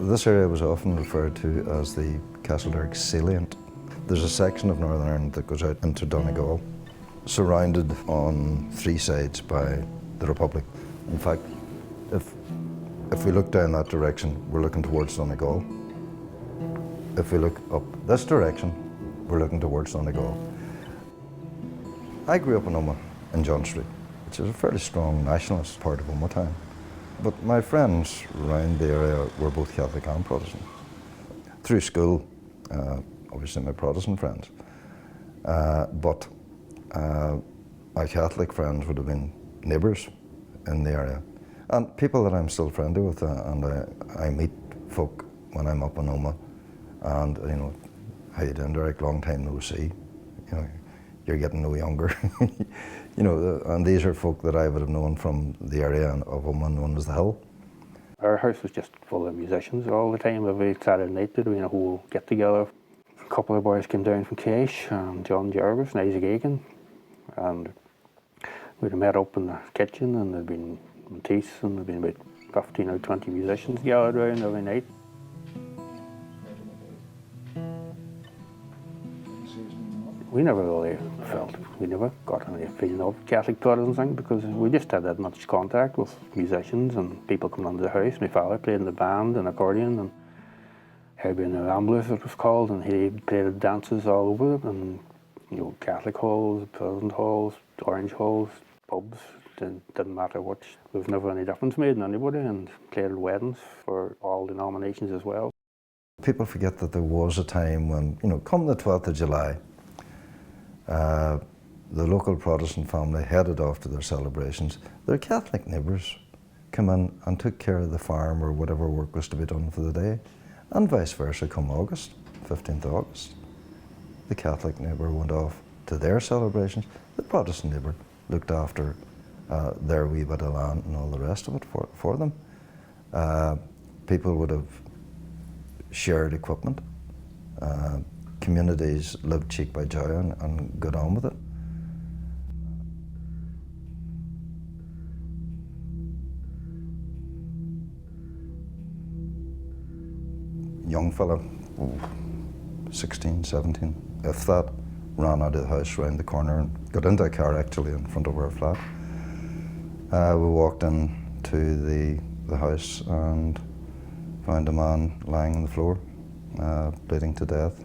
This area was often referred to as the Castlederg salient. There's a section of Northern Ireland that goes out into Donegal, surrounded on three sides by the Republic. In fact, if we look down that direction, we're looking towards Donegal. If we look up this direction, we're looking towards Donegal. I grew up in Omagh, in John Street, which is a fairly strong nationalist part of Omagh town. But my friends around the area were both Catholic and Protestant. Through school, obviously my Protestant friends, but my Catholic friends would have been neighbours in the area. And people that I'm still friendly with, and I meet folk when I'm up in Omagh, and you know, how you doing, Derg? Long time no see. You know, you're getting no younger. You know, and these are folk that I would have known from the area of Mourne known as the Hill. Our house was just full of musicians all the time. Every Saturday night there'd be a whole get together. A couple of boys came down from Cash, John Jarvis and Isaac Aiken, and we'd have met up in the kitchen, and there'd been Matisse, and there'd been about 15 or 20 musicians gathered around every night. We never really felt, we never got any feeling of Catholic Protestant thing, because we just had that much contact with musicians and people coming into the house. My father played in the band and accordion, and Herbie and the Ramblers it was called, and he played dances all over it, and you know, Catholic halls, Protestant halls, Orange halls, pubs, didn't matter what. There was never any difference made in anybody, and played at weddings for all denominations as well. People forget that there was a time when, you know, come the 12th of July, the local Protestant family headed off to their celebrations. Their Catholic neighbours come in and took care of the farm or whatever work was to be done for the day, and vice versa come August, 15th of August. The Catholic neighbour went off to their celebrations. The Protestant neighbour looked after their wee bit of land and all the rest of it for them. People would have shared equipment. Communities lived cheek by jowl and got on with it. Young fella, 16, 17, if that, ran out of the house round the corner and got into a car actually in front of our flat. We walked into the house and found a man lying on the floor, bleeding to death.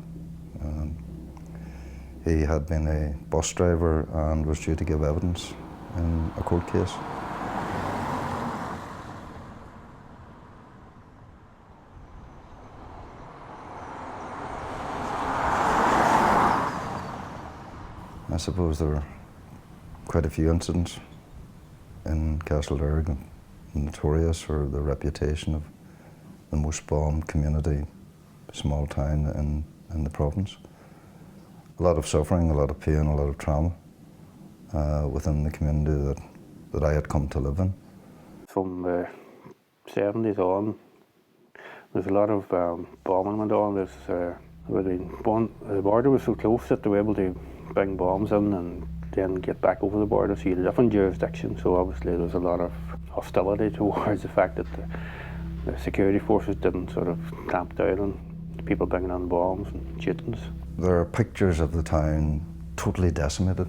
He had been a bus driver and was due to give evidence in a court case. I suppose there were quite a few incidents in Castlederg, notorious for the reputation of the most bombed community, small town in the province. A lot of suffering, a lot of pain, a lot of trauma within the community that I had come to live in. From the 70s on, there's a lot of bombing went on. The border was so close that they were able to bring bombs in and then get back over the border, so you had a different jurisdiction. So obviously there was a lot of hostility towards the fact that the security forces didn't sort of clamp down on people bringing in bombs and shootings. There are pictures of the town totally decimated,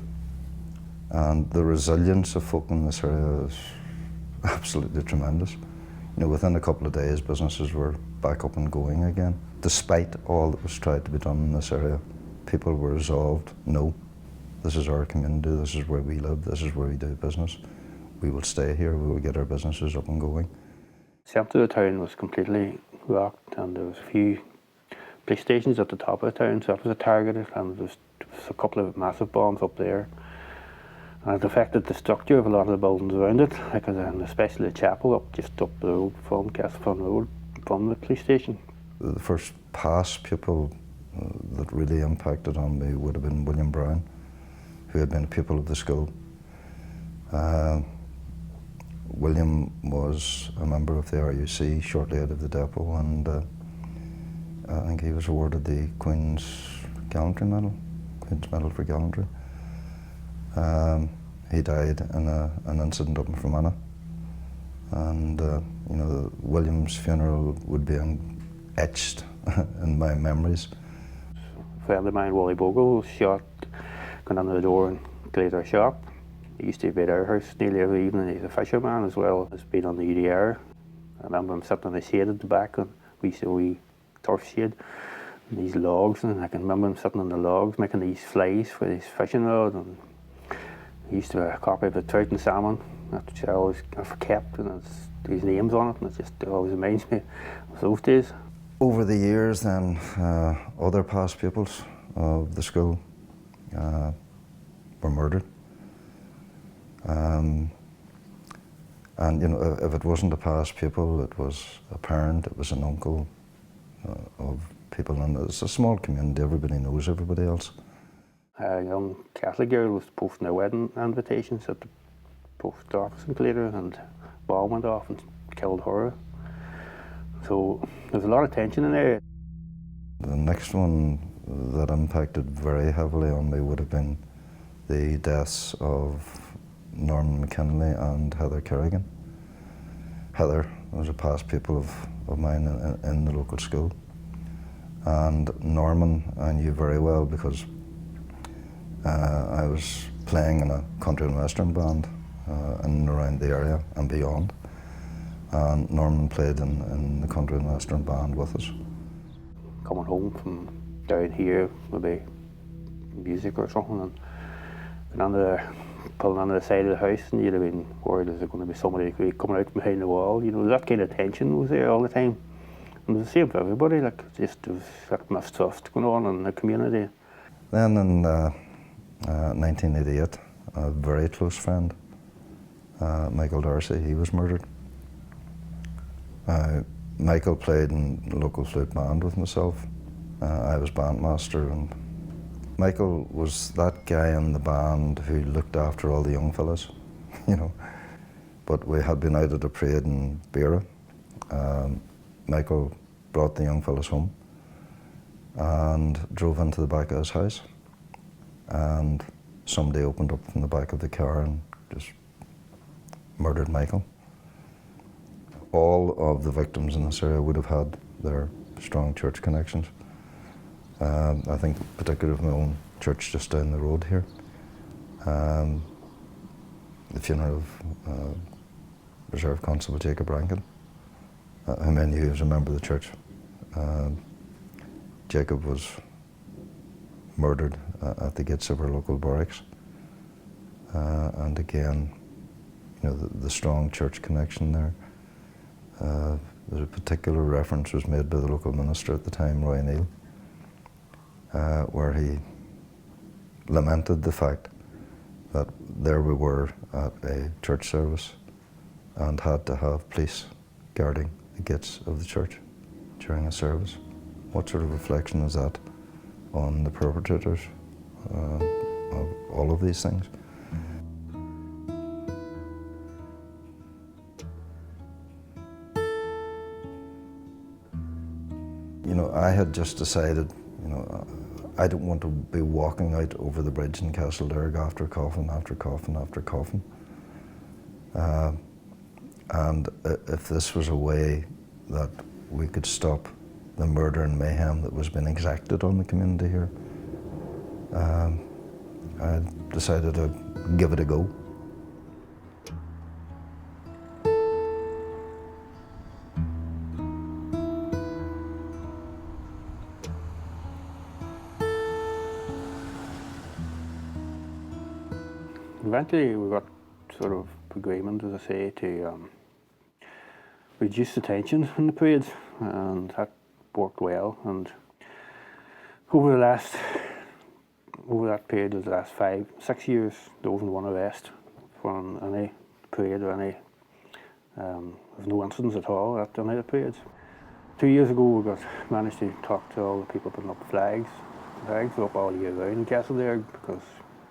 and the resilience of folk in this area is absolutely tremendous. You know, within a couple of days, businesses were back up and going again. Despite all that was tried to be done in this area, people were resolved, no, this is our community, this is where we live, this is where we do business. We will stay here, we will get our businesses up and going. The centre of the town was completely rocked, and there was a few police stations at the top of the town, so that was targeted, and there was a couple of massive bombs up there. And it affected the structure of a lot of the buildings around it, and especially the chapel just up the road from Castlederg Road, from the police station. The first past pupil that really impacted on me would have been William Brown, who had been a pupil of the school. William was a member of the RUC shortly out of the depot, and I think he was awarded the Queen's Gallantry Medal, Queen's Medal for Gallantry. He died in an incident up in Fermanagh, and you know, William's funeral would be in etched in my memories. A friend of mine, Wally Bogle, was shot, going under the door in Clady shop. He used to be at our house nearly every evening. He's a fisherman as well as being on the UDR. I remember him sitting in the shade at the back, and we used to have a wee turf shade, and these logs, and I can remember him sitting on the logs making these flies for his fishing rod. And he used to have a copy of the trout and salmon, which I always have kept, and his name's on it, and it always reminds me of those days. Over the years then, other past pupils of the school were murdered. And you know, if it wasn't a past pupil, it was a parent, it was an uncle of people, and it's a small community, everybody knows everybody else. A young Catholic girl was posting their wedding invitations at the post office in Clady, and the bomb went off and killed her. So there's a lot of tension in there. The next one that impacted very heavily on me would have been the deaths of Norman McKinley and Heather Kerrigan. Heather was a past pupil of mine in the local school. And Norman I knew very well because I was playing in a country and western band in and around the area and beyond. And Norman played in the country and western band with us. Coming home from down here, maybe music or something, and pulling onto the side of the house, and you'd have been worried, is there going to be somebody coming out behind the wall? You know, that kind of tension was there all the time. And it was the same for everybody, like, just there was that mistrust going on in the community. Then in 1988, a very close friend, Michael Darcy, he was murdered. Michael played in the local flute band with myself. I was bandmaster, and Michael was that guy in the band who looked after all the young fellas, you know. But we had been out at a parade in Beira. Michael brought the young fellas home and drove into the back of his house, and somebody opened up from the back of the car and just murdered Michael. All of the victims in this area would have had their strong church connections. I think particularly of my own church just down the road here. The funeral of Reserve Constable Jacob Rankin, who many of you remember the church. Jacob was murdered at the gates of our local barracks. And again, you know, the strong church connection there. There's a particular reference was made by the local minister at the time, Roy Neal, where he lamented the fact that there we were at a church service and had to have police guarding the gates of the church during a service. What sort of reflection is that on the perpetrators of all of these things? You know, I had just decided, you know, I don't want to be walking out over the bridge in Castlederg after coffin after coffin after coffin. And if this was a way that we could stop the murder and mayhem that was being exacted on the community here, I decided to give it a go. Eventually we got sort of agreement, as I say, to reduce the tension in the parades, and that worked well. And over that period of the last 5-6 years, there wasn't one arrest from any parade or any, there's no incidents at all at any of the parades. 2 years ago we managed to talk to all the people putting up flags. Flags were up all year round in Castlederg because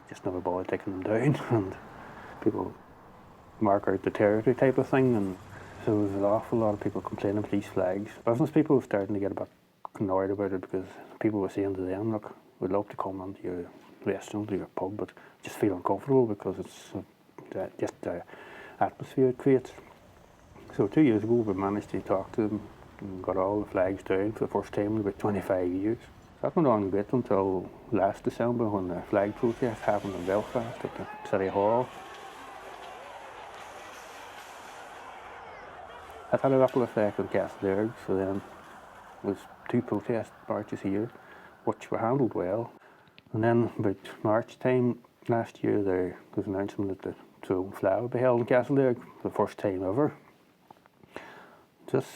just never bothered taking them down, and people mark out the territory type of thing, and so there was an awful lot of people complaining about these flags. Business people were starting to get a bit annoyed about it because people were saying to them, look, we'd love to come into your restaurant or your pub, but just feel uncomfortable because it's just the atmosphere it creates. So 2 years ago we managed to talk to them and got all the flags down for the first time in about 25 years. So that went on a bit until last December when the flag protest happened in Belfast at the City Hall. That had a ripple effect on Castlederg, so then there was 2 protest marches here, which were handled well. And then about March time last year, there was an announcement that the Throne Flower would be held in Castlederg for the first time ever. Just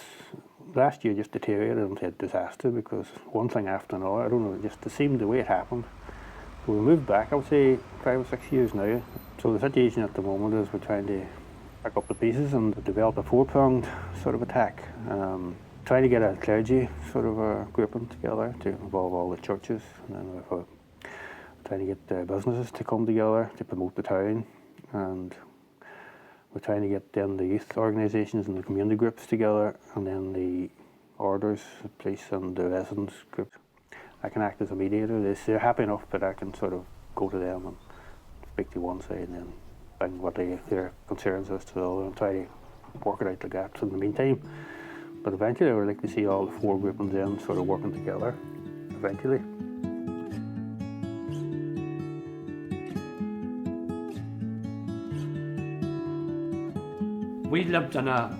last year just deteriorated into a disaster because one thing after another, I don't know, it seemed the way it happened. So we moved back, I would say 5 or 6 years now. So the situation at the moment is we're trying to pick up the pieces and develop a 4-pronged sort of attack. Trying to get a clergy sort of grouping together to involve all the churches, and then we're trying to get businesses to come together to promote the town, and we're trying to get then the youth organisations and the community groups together, and then the orders, the police and the residents groups. I can act as a mediator. They're happy enough that I can sort of go to them and speak to one side and then bring what their concerns is to the other and try to work it out the gaps in the meantime. But eventually I would like to see all the 4 groupings in sort of working together, eventually. We lived in a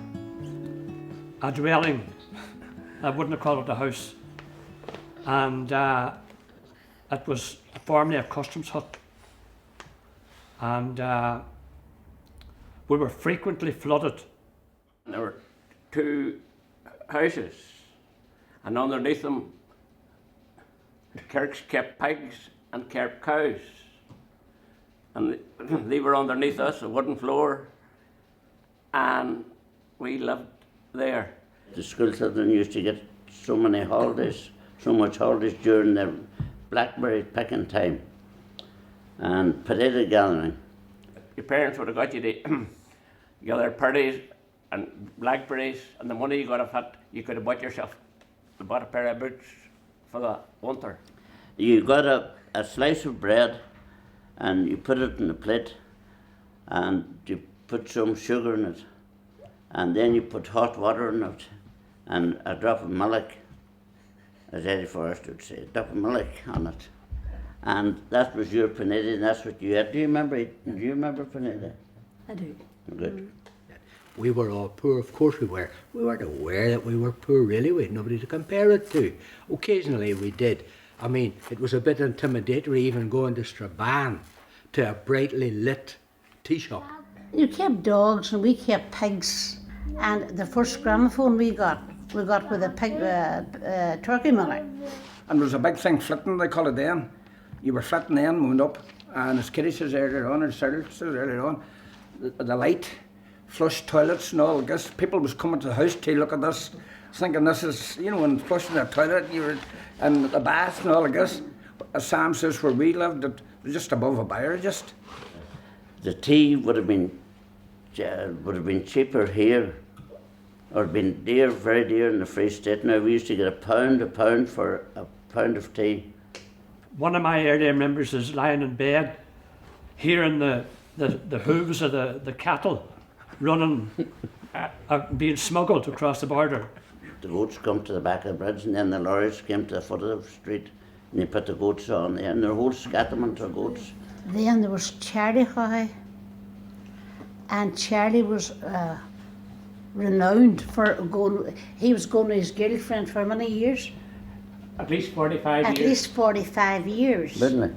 dwelling, I wouldn't have called it a house, and it was formerly a customs hut, and we were frequently flooded. There were 2 houses, and underneath them the Kirks kept pigs and kept cows, and they were underneath us, a wooden floor, and we lived there. The school children used to get so many holidays, so much holidays during their blackberry picking time and potato gathering. Your parents would have got you to gather parties and blackberries, and the money you got off it, you could have bought yourself a pair of boots for the winter. You got a slice of bread and you put it in a plate and you put some sugar in it, and then you put hot water in it and a drop of milk, as Eddie Forrester would say, a drop of milk on it. And that was your panetta, and that's what you had. Do you remember panetta? I do. Good. We were all poor, of course we were. We weren't aware that we were poor, really. We had nobody to compare it to. Occasionally we did. I mean, it was a bit intimidatory even going to Strabane, to a brightly lit tea shop. You kept dogs and we kept pigs, and the first gramophone we got with a pig turkey miller. And there was a big thing flitting, they call it then. You were flitting then, moving up, and as Kitty says earlier on, and Cyril says earlier on, the light, flush toilets and all this. People was coming to the house to look at this, thinking this is, you know, when flushing the toilet, you were in the bath and all of this. As Sam says, where we lived, it was just above a byre, just. The tea would have been cheaper here, or been dear, very dear in the Free State. Now we used to get a pound for a pound of tea. One of my earlier memories is lying in bed, hearing the hooves of the cattle running, being smuggled across the border. The goats come to the back of the bridge, and then the lorries came to the foot of the street, and you put the goats on there, and there were whole scatterment of goats. Then there was Charlie Howe, and Charlie was renowned for he was going to his girlfriend for many years. At least 45 years. At least 45 years. Didn't they?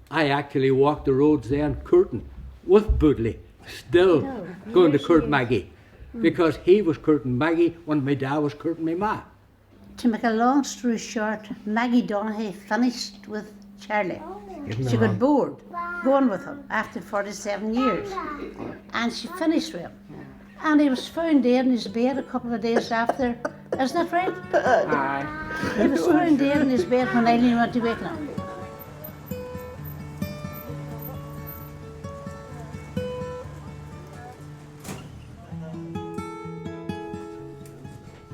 I actually walked the roads then, courting, with Budley, still going to court Maggie, because he was courting Maggie when my dad was courting my ma. To make a long story short, Maggie Donaghy finished with Charlie. She got bored going with him after 47 years, and she finished with him. And he was found dead in his bed a couple of days after. Isn't that right? Aye. He was found dead in his bed when Eileen went to wake him.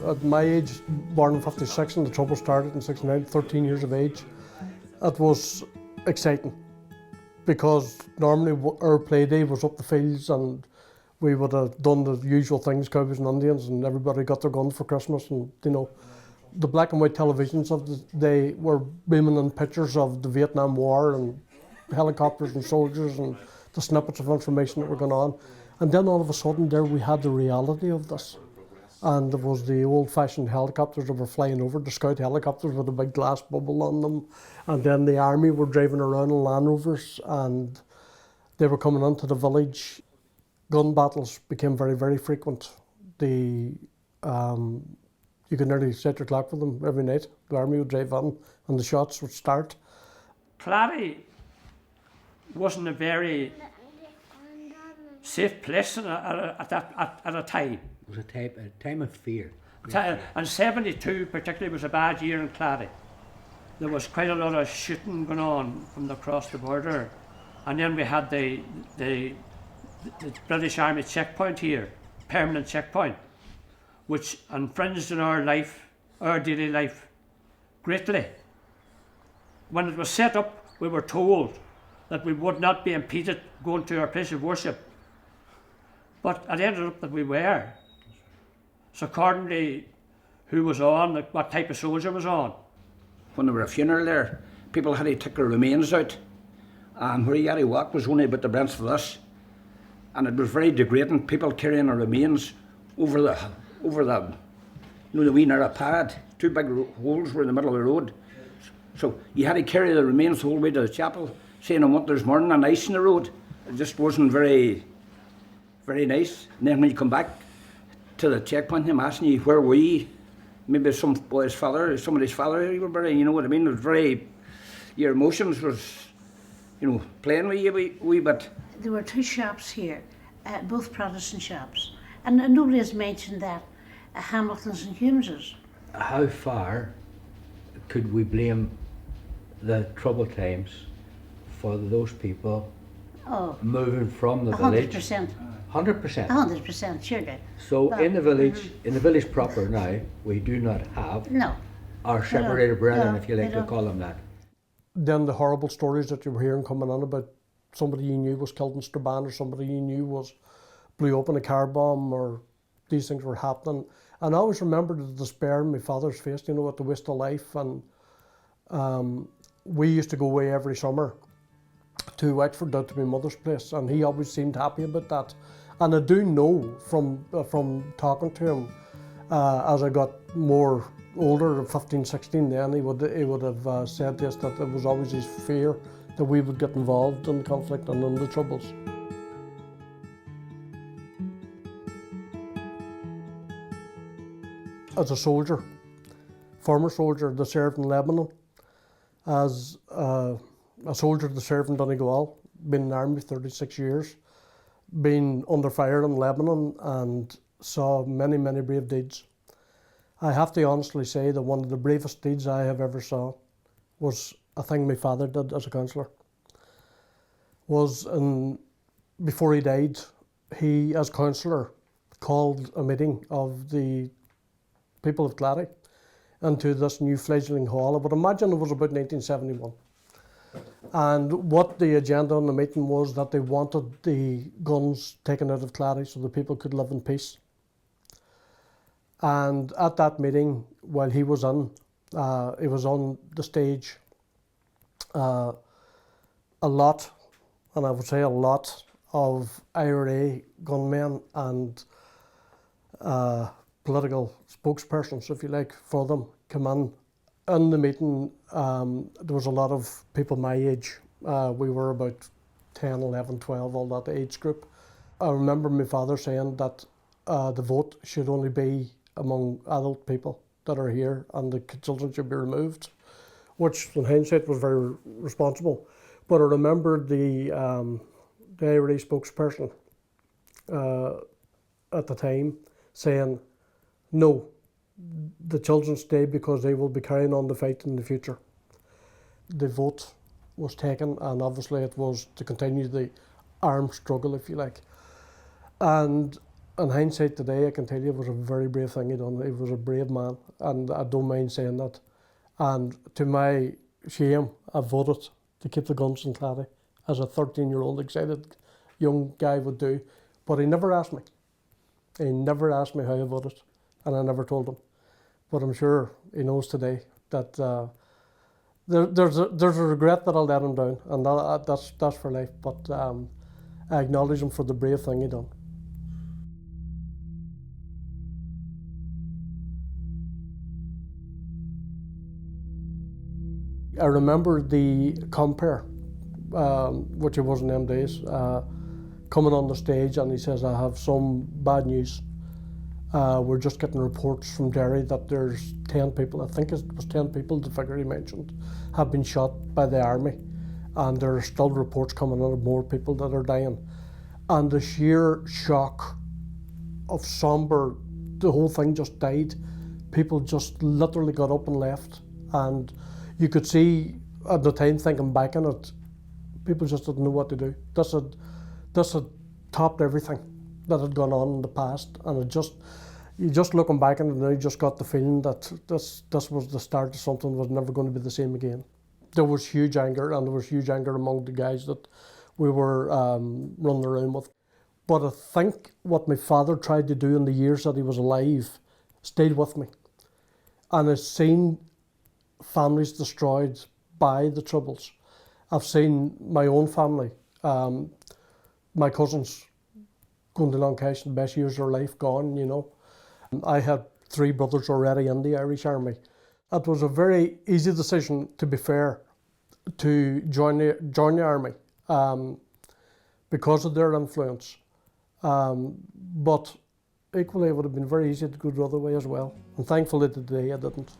At my age, born in 56 and the trouble started in 69, 13 years of age, it was exciting because normally our play day was up the fields and we would have done the usual things, cowboys and Indians, and everybody got their guns for Christmas. And you know, the black and white televisions of the day were beaming in pictures of the Vietnam War and helicopters and soldiers and the snippets of information that were going on. And then all of a sudden there we had the reality of this. And there was the old-fashioned helicopters that were flying over, the scout helicopters with a big glass bubble on them. And then the army were driving around in Land Rovers and they were coming into the village. Gun battles became very, very frequent. You could nearly set your clock for them every night. The army would drive in and the shots would start. Clady wasn't a very safe place at a time. It was a time of fear. And 72 particularly was a bad year in Clady. There was quite a lot of shooting going on from across the border. And then we had the British Army checkpoint here, permanent checkpoint, which infringed on our life, our daily life, greatly. When it was set up, we were told that we would not be impeded going to our place of worship. But it ended up that we were. So accordingly, who was on, what type of soldier was on. When there were a funeral there, people had to take their remains out. And where you had to walk was only about the breadth of this. And it was very degrading, people carrying their remains over the you know, the wee narrow pad. 2 big holes were in the middle of the road. So you had to carry the remains the whole way to the chapel, saying, I want there's Mourne and ice in the road. It just wasn't very, very nice. And then when you come back to the checkpoint, I'm asking you, where were you? Maybe some boy's father, somebody's father, you were burying, you know what I mean? It was very, your emotions was, you know, playing with you a wee bit. There were 2 shops here, both Protestant shops. And nobody has mentioned that, Hamilton's and Humeses. How far could we blame the troubled times for those people moving from the village? 100%. 100%. 100%, surely. So But, in the village proper now, we do not have No. our separated brethren, no, if you like they to don't. call them that. Then the horrible stories that you were hearing coming on about somebody you knew was killed in Strabane or somebody you knew was blew up in a car bomb or these things were happening. And I always remember the despair in my father's face, you know, at the waste of life. And we used to go away every summer to Wexford, down to my mother's place, and he always seemed happy about that. And I do know from talking to him as I got more older, 15, 16 then, he would have said to us that it was always his fear that we would get involved in the conflict and in the troubles. As a soldier, former soldier that served in Lebanon, as a soldier that served in Donegal, been in the army 36 years, been under fire in Lebanon and saw many, many brave deeds. I have to honestly say that one of the bravest deeds I have ever saw was a thing my father did as a councillor. Before he died, he, as councillor, called a meeting of the people of Clady into this new fledgling hall. I would imagine it was about 1971. And what the agenda on the meeting was that they wanted the guns taken out of Clady so the people could live in peace. And at that meeting, while he was on the stage, a lot, and I would say a lot, of IRA gunmen and political spokespersons, if you like, for them come in. In the meeting, there was a lot of people my age. We were about 10, 11, 12, all that age group. I remember my father saying that the vote should only be among adult people that are here and the children should be removed, which in hindsight was very responsible. But I remember the IRA spokesperson at the time saying, no, the children stay because they will be carrying on the fight in the future. The vote was taken and obviously it was to continue the armed struggle, if you like. And in hindsight today, I can tell you it was a very brave thing he done. He was a brave man and I don't mind saying that. And to my shame, I voted to keep the guns in Clady, as a 13-year-old excited young guy would do. But he never asked me. He never asked me how I voted, and I never told him. But I'm sure he knows today that there's a regret that I let him down, and that's for life. But I acknowledge him for the brave thing he done. I remember the compere, which it was in them days, coming on the stage, and he says, "I have some bad news. We're just getting reports from Derry that there's 10 people, I think it was 10 people, the figure he mentioned, have been shot by the army. And there are still reports coming in of more people that are dying." And the sheer shock of sombre, the whole thing just died. People just literally got up and left. And you could see at the time, thinking back on it, people just didn't know what to do. This had topped everything that had gone on in the past, and you just looking back on it now, you just got the feeling that this was the start of something that was never going to be the same again. There was huge anger, and there was huge anger among the guys that we were running around with. But I think what my father tried to do in the years that he was alive stayed with me. And I've seen families destroyed by the Troubles. I've seen my own family, my cousins going to Lancaster, the best years of their life gone, you know. I had 3 brothers already in the Irish Army. It was a very easy decision, to be fair, to join the Army because of their influence. But equally, it would have been very easy to go the other way as well. And thankfully today I didn't.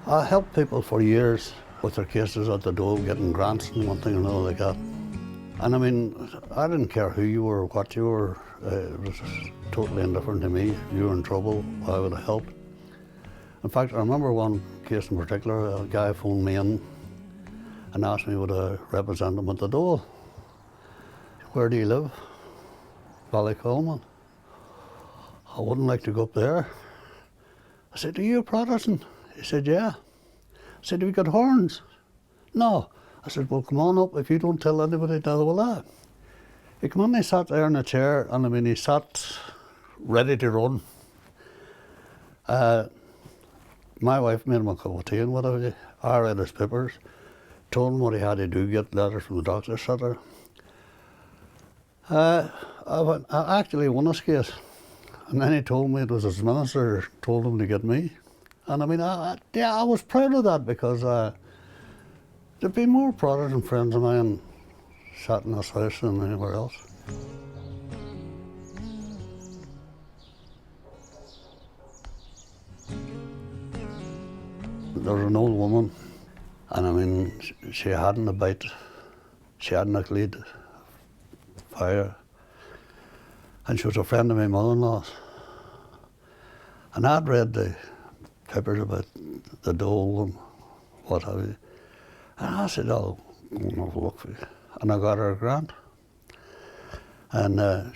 I helped people for years with their cases at the Dole, getting grants and one thing and another like that. And I mean, I didn't care who you were or what you were. It was totally indifferent to me. If you were in trouble, I would have helped. In fact, I remember one case in particular. A guy phoned me in and asked me would I represent him at the Dole. "Where do you live?" "Ballycolman." "I wouldn't like to go up there." I said, "Are you a Protestant?" He said, "Yeah." I said, "Have you got horns?" "No." I said, "Well, come on up. If you don't tell anybody, neither will I." He came in, he sat there in a chair, and I mean, he sat ready to run. My wife made him a cup of tea and whatever. I read his papers, told him what he had to do, get letters from the doctor, etc. I actually won this case. And then he told me it was his minister told him to get me. And I mean, I was proud of that, because there'd been more Protestant friends of mine sat in this house than anywhere else. There was an old woman, and I mean, she hadn't a bite, she hadn't a cleat fire, and she was a friend of my mother-in-law's. And I'd read the papers about the Dole and what have you, and I said, "I'll go and have a look for you." And I got her a grant. And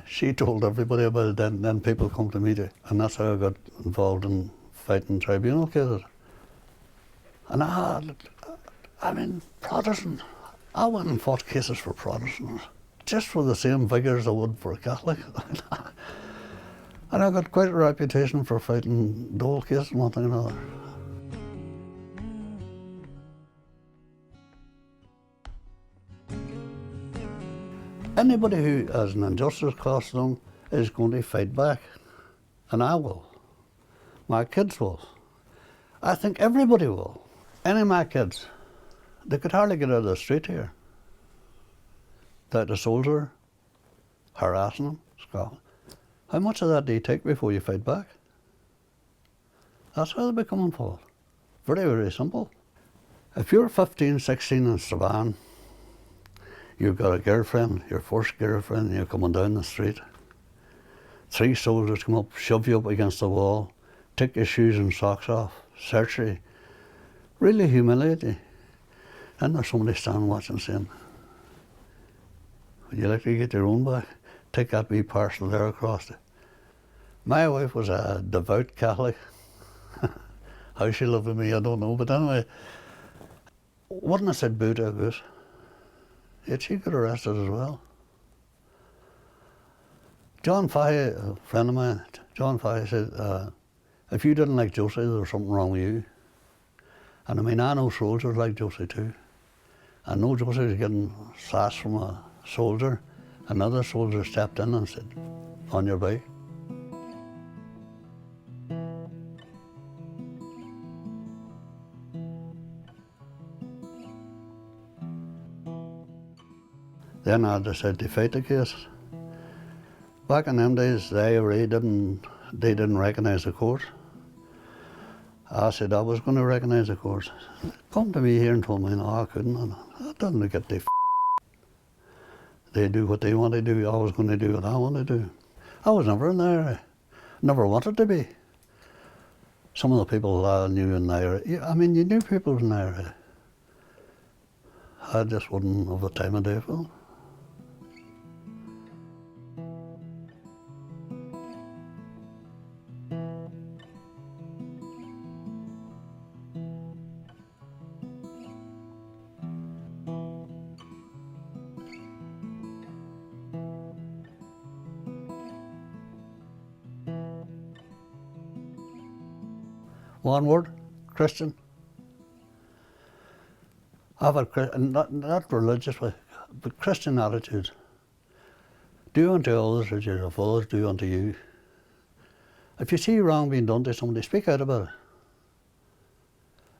she told everybody about it, then people come to me, and that's how I got involved in fighting tribunal cases. And I mean, Protestant, I went and fought cases for Protestants, just for the same vigour as I would for a Catholic. And I got quite a reputation for fighting Dole cases and one thing and another. Anybody who has an injustice caused them is going to fight back, and I will. My kids will. I think everybody will. Any of my kids, they could hardly get out of the street here without a soldier harassing them, Scotland. How much of that do you take before you fight back? That's how they become involved. Very, very simple. If you're 15, 16 in Strabane, you've got a girlfriend, your first girlfriend, and you're coming down the street. 3 soldiers come up, shove you up against the wall, take your shoes and socks off, search you, really humiliate you. And there's somebody standing watching saying, "Would you like to get your own back? Take that wee parcel there across it." My wife was a devout Catholic, How she lived with me, I don't know. But anyway, wouldn't have said boo to a goose. Yet she got arrested as well. John Fahey, a friend of mine, John Fahey said, if you didn't like Josie, there was something wrong with you. And I mean, I know soldiers like Josie too. I know Josie was getting sass from a soldier. Another soldier stepped in and said, on your bike. Then I decided to fight the case. Back in them days, the IRA didn't recognise the court. I said I was going to recognise the court. Come to me here and told me, no, I couldn't. And I didn't get the They do what they want to do. I was going to do what I want to do. I was never in the IRA. Never wanted to be. Some of the people I knew in the IRA, I mean, you knew people in the IRA. I just wouldn't have the time of day for them. One word, Christian. I've had, not religious, but Christian attitude. Do unto others as your fathers do unto you. If you see wrong being done to somebody, speak out about it.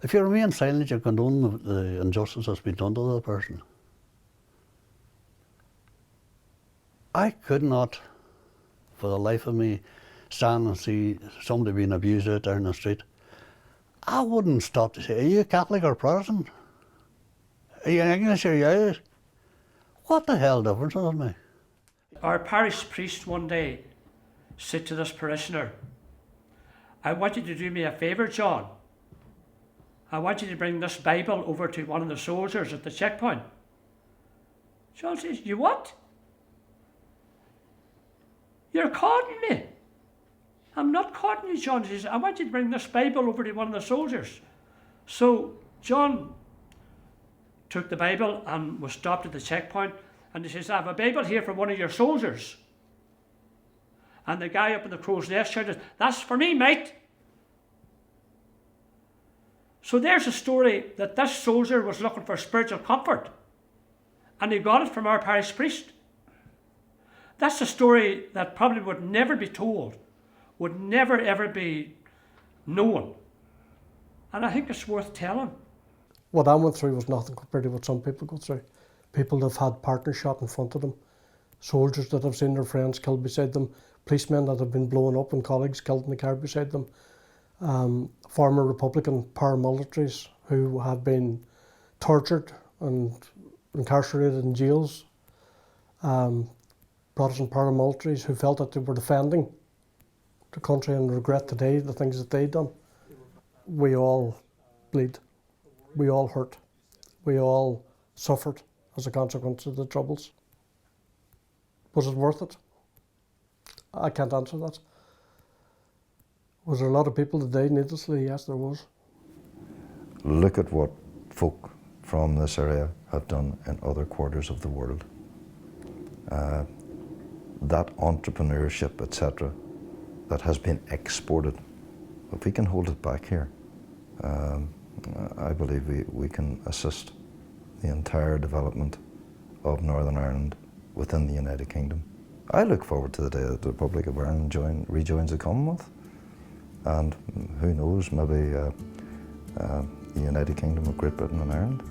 If you remain silent, you condone the injustice that's been done to the person. I could not, for the life of me, stand and see somebody being abused out there in the street. I wouldn't stop to say, are you Catholic or Protestant? Are you English or are you Irish? What the hell difference does it make? Our parish priest one day said to this parishioner, I want you to do me a favour, John. I want you to bring this Bible over to one of the soldiers at the checkpoint. John says, you what? You're courting me. I'm not courting you, John. He says, I want you to bring this Bible over to one of the soldiers. So John took the Bible and was stopped at the checkpoint, and he says, I have a Bible here from one of your soldiers. And the guy up in the crow's nest shouted, that's for me, mate. So there's a story that this soldier was looking for spiritual comfort, and he got it from our parish priest. That's a story that probably would never be told, would never ever be known. And I think it's worth telling. What I went through was nothing compared to what some people go through. People that have had partners shot in front of them, soldiers that have seen their friends killed beside them, policemen that have been blown up and colleagues killed in the car beside them, former Republican paramilitaries who have been tortured and incarcerated in jails, Protestant paramilitaries who felt that they were defending the country and regret today the things that they'd done. We all bleed, we all hurt, we all suffered as a consequence of the Troubles. Was it worth it? I can't answer that. Was there a lot of people that died needlessly? Yes, there was. Look at what folk from this area have done in other quarters of the world. That entrepreneurship, etc., that has been exported. If we can hold it back here, I believe we can assist the entire development of Northern Ireland within the United Kingdom. I look forward to the day that the Republic of Ireland rejoins the Commonwealth. And who knows, maybe the United Kingdom of Great Britain and Ireland.